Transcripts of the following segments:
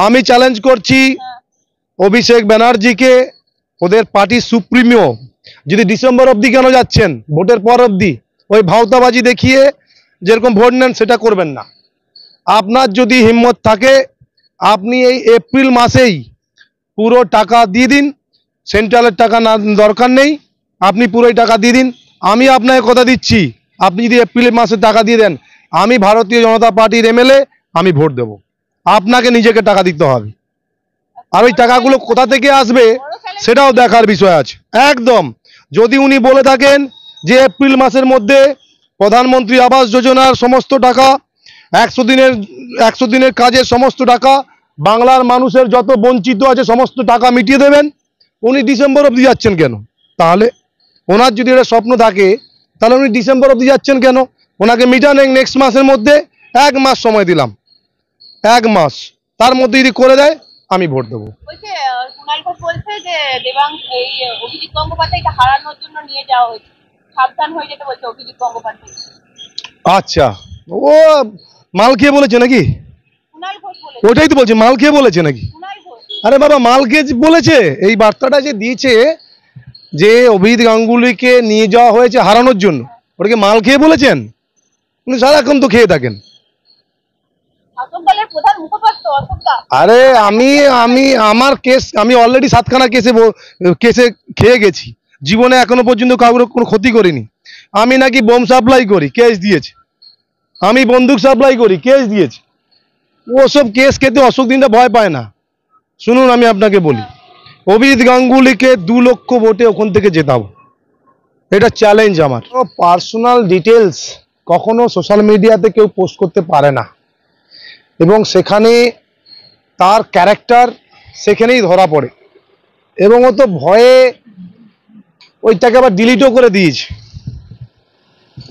আমি চ্যালেঞ্জ করছি অভিষেক ব্যানার্জিকে, ওদের পার্টির সুপ্রিমো, যদি ডিসেম্বর অবধি কেন যাচ্ছেন, ভোটের পর অবধি ওই ভাওতাবাজি দেখিয়ে যেরকম ভোট নেন সেটা করবেন না। আপনার যদি হিম্মত থাকে আপনি এই এপ্রিল মাসেই পুরো টাকা দিয়ে দিন, সেন্ট্রালের টাকা না দরকার নেই, আপনি পুরোই টাকা দিয়ে দিন। আমি আপনাকে কথা দিচ্ছি, আপনি যদি এপ্রিল মাসে টাকা দিয়ে দেন, আমি ভারতীয় জনতা পার্টির এমএলএ, আমি ভোট দেব। আপনাকে নিজেকে টাকা দিতে হবে, আর ওই টাকাগুলো কোথা থেকে আসবে সেটাও দেখার বিষয় আছে। একদম, যদি উনি বলে থাকেন যে এপ্রিল মাসের মধ্যে প্রধানমন্ত্রী আবাস যোজনার সমস্ত টাকা, 100 দিনের কাজের সমস্ত টাকা, বাংলার মানুষের যত বঞ্চিত আছে সমস্ত টাকা মিটিয়ে দেবেন, উনি ডিসেম্বর অবধি যাচ্ছেন কেন? তাহলে ওনার যদি এটা স্বপ্ন থাকে তাহলে উনি ডিসেম্বর অবধি যাচ্ছেন কেন? ওনাকে মিটান নেক্সট মাসের মধ্যে, 1 মাস সময় দিলাম, 1 মাস, তার মধ্যে যদি করে দেয় আমি ভোট দেবো। কুণাল ঘোষ বলছে যে অভিজিৎ গঙ্গোপাধ্যায়কে হারানোর জন্য নিয়ে যাওয়া হয়েছে, সাবধান হয়ে যেতে বলছে অভিজিৎ গঙ্গোপাধ্যায়। আচ্ছা, ও মাল খেয়ে বলেছে নাকি? ওটাই তো বলছে, মাল খেয়ে বলেছে নাকি? আরে বাবা, মাল খেয়ে বলেছে। এই বার্তাটা যে দিয়েছে যে অভিজিৎ গাঙ্গুলিকে নিয়ে যাওয়া হয়েছে হারানোর জন্য, ওটাকে মাল খেয়ে বলেছেন? উনি সারাক্ষণ তো খেয়ে থাকেন। আরে আমার কেস, আমি অলরেডি 7খানা কেসে খেয়ে গেছি। জীবনে এখনো পর্যন্ত কাউকে কোনো ক্ষতি করিনি। আমি নাকি বোম সাপ্লাই করি, কেস দিয়েছে। আমি বন্দুক সাপ্লাই করি, কেস দিয়েছে। ওসব কেস খেতে অশোক দিনটা ভয় পায় না। শুনুন, আমি আপনাকে বলি, অভিজিৎ গাঙ্গুলিকে 2 লক্ষ ভোটে ওখান থেকে জেতাবো, এটা চ্যালেঞ্জ আমার। পার্সোনাল ডিটেলস কখনো সোশ্যাল মিডিয়াতে কেউ পোস্ট করতে পারে না, এবং সেখানে তার ক্যারেক্টার সেখানেই ধরা পড়ে, এবং ও তো ভয়ে ওইটাকে আবার ডিলিটও করে দিয়েছে।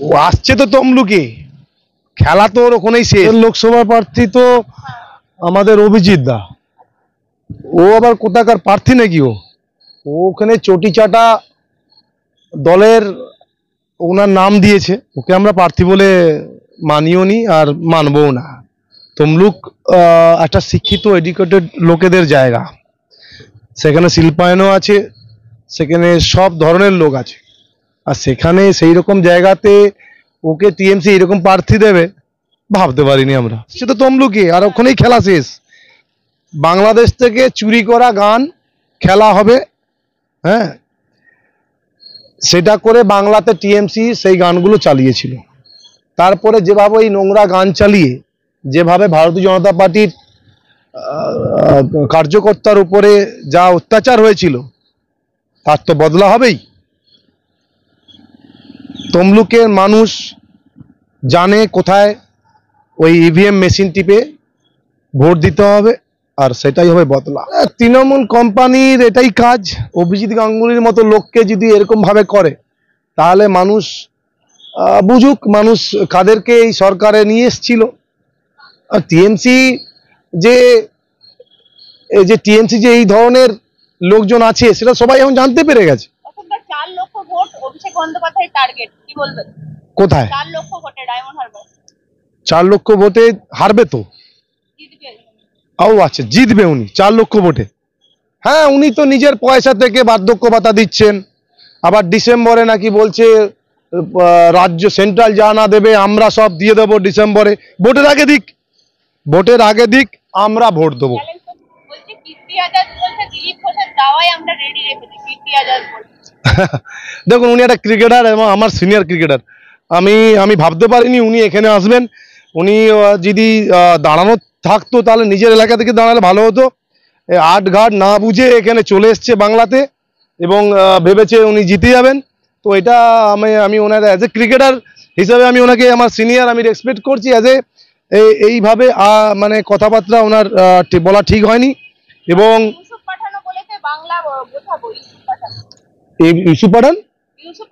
ও আসছে তো তমলুকে, খেলা তো ওর ওখানেই শেষ। লোকসভা প্রার্থী তো আমাদের অভিজিৎ দা, ও আবার কোথাকার প্রার্থী নাকি? ও ওখানে চটি চাটা দলের ওনার নাম দিয়েছে, ওকে আমরা প্রার্থী বলে মানিও নি আর মানবও না। তমলুক একটা শিক্ষিত এডুকেটেড লোকেদের জায়গা, সেখানে শিল্পায়নও আছে, সেখানে সব ধরনের লোক আছে, আর সেখানে সেই রকম জায়গাতে ওকে টিএমসি এরকম প্রার্থী দেবে ভাবতে পারিনি আমরা। সে তো তমলুকে, আর ওখানেই খেলা শেষ। বাংলাদেশ থেকে চুরি করা গান খেলা হবে, হ্যাঁ, সেটা করে বাংলাতে টিএমসি সেই গানগুলো চালিয়েছিল। তারপরে যেভাবে এই নোংরা গান চালিয়ে যেভাবে ভারতীয় জনতা পার্টির কার্যকর্তার উপরে যা অত্যাচার হয়েছিল, তার তো বদলা হবেই। তমলুকের মানুষ জানে কোথায় ওই ইভিএম মেশিন টিপে ভোট দিতে হবে, আর সেটাই হবে বদলা। তৃণমূল কোম্পানির এটাই কাজ। অভিজিৎ গাঙ্গুলির মতো লোককে যদি এরকম ভাবে করে, তাহলে মানুষ বুঝুক মানুষ কাদেরকে এই সরকারে নিয়ে এসেছিল। আর টিএমসি যে এই ধরনের লোকজন আছে সেটা সবাই এখন জানতে পেরে গেছে। 4 লক্ষ ভোট অভিষেক বন্দ্যোপাধ্যায়ের টার্গেট, কি বলবেন? কোথায় 4 লক্ষ ভোটে ডায়মন্ড হারবার? 4 লক্ষ ভোটে হারবে তো? ও আচ্ছা, জিতবে উনি 4 লক্ষ ভোটে? হ্যাঁ, উনি তো নিজের পয়সা থেকে বার্ধক্য ভাতা দিচ্ছেন, আবার ডিসেম্বরে নাকি বলছে রাজ্য সেন্ট্রাল যা না দেবে আমরা সব দিয়ে দেবো ডিসেম্বরে। ভোটের আগে দিক, আমরা ভোট দেবো। দেখুন, উনি একটা ক্রিকেটার এবং আমার সিনিয়র ক্রিকেটার। আমি ভাবতে পারিনি উনি এখানে আসবেন। উনি যদি দাঁড়ানো থাকতো তাহলে নিজের এলাকা থেকে দাঁড়ালে ভালো হতো। আটঘাট না বুঝে এখানে চলে এসছে বাংলাতে, এবং ভেবেছে উনি জিতে যাবেন। তো এটা আমি ওনার অ্যাজ এ ক্রিকেটার হিসাবে আমি ওনাকে, আমার সিনিয়র, আমি রেসপেক্ট করছি। এইভাবে মানে কথাবার্তা ওনার বলা ঠিক হয়নি। এবং ইউসুফ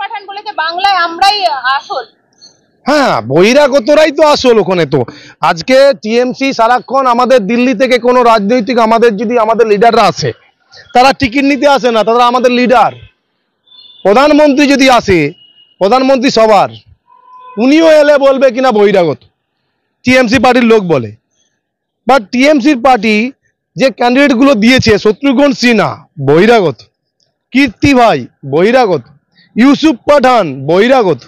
পাঠান বলেছে বাংলায় আমরাই আসল। হ্যাঁ, বহিরাগতরাই তো আসল ওখানে। তো আজকে টিএমসি সারাক্ষণ আমাদের দিল্লি থেকে কোনো রাজনৈতিক, আমাদের লিডাররা আসে, তারা টিকিট নিতে আসে না, তারা আমাদের লিডার। প্রধানমন্ত্রী যদি আসে, প্রধানমন্ত্রী সবার, উনিও এলে বলবে কিনা বহিরাগত, টিএমসি পার্টির লোক বলে। বাট টিএমসির পার্টি যে ক্যান্ডিডেটগুলো দিয়েছে, শত্রুঘ্ন সিনহা বহিরাগত, কীর্তি ভাই বহিরাগত, ইউসুফ পাঠান বহিরাগত,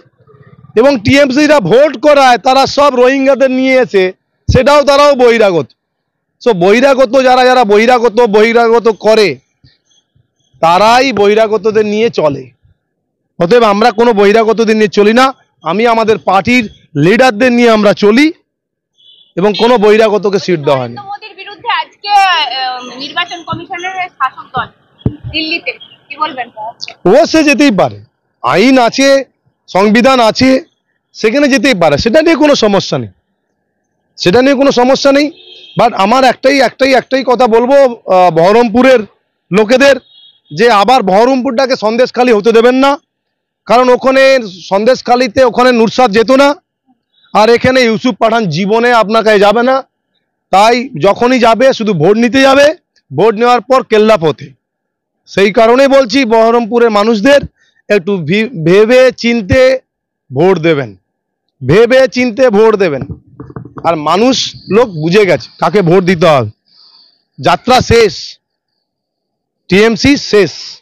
এবং টিএমসিরা ভোট করায় তারা সব রোহিঙ্গাদের নিয়ে এসে সেটাও তারাও বহিরাগত। সো বহিরাগত যারা যারা বহিরাগত করে তারাই বহিরাগতদের নিয়ে চলে। অতএব আমরা কোনো বহিরাগতদের নিয়ে চলি না, আমি আমাদের পার্টির লিডারদের নিয়ে আমরা চলি এবং কোনো বহিরাগতকে সিট দেওয়া হয়নি। নরেন্দ্র মোদীর বিরুদ্ধে আজকে নির্বাচন কমিশনের শাসক দল দিল্লিতে, কি বলবেন? ও সে যেতেই পারে, আইন আছে, সংবিধান আছে, সেখানে যেতেই পারে, সেটা নিয়ে কোনো সমস্যা নেই। বাট আমার একটাই কথা বলবো বহরমপুরের লোকেদের, যে আবার বহরমপুরটাকে সন্দেশখালী হতে দেবেন না। কারণ ওখানে সন্দেশখালীতে ওখানে নুরসাদ যেত না, আর এখানে ইউসুফ পাঠান জীবনে আপনার কাছে যাবে না। তাই যখনই যাবে শুধু ভোট নিতে যাবে, ভোট নেওয়ার পর কেল্লা পথে। সেই কারণে বলছি বহরমপুরের মানুষদের একটু ভেবে চিনতে ভোট দেবেন, আর মানুষ লোক বুঝে গেছে কাকে ভোট দিতে হবে। যাত্রা শেষ, টিএমসি শেষ।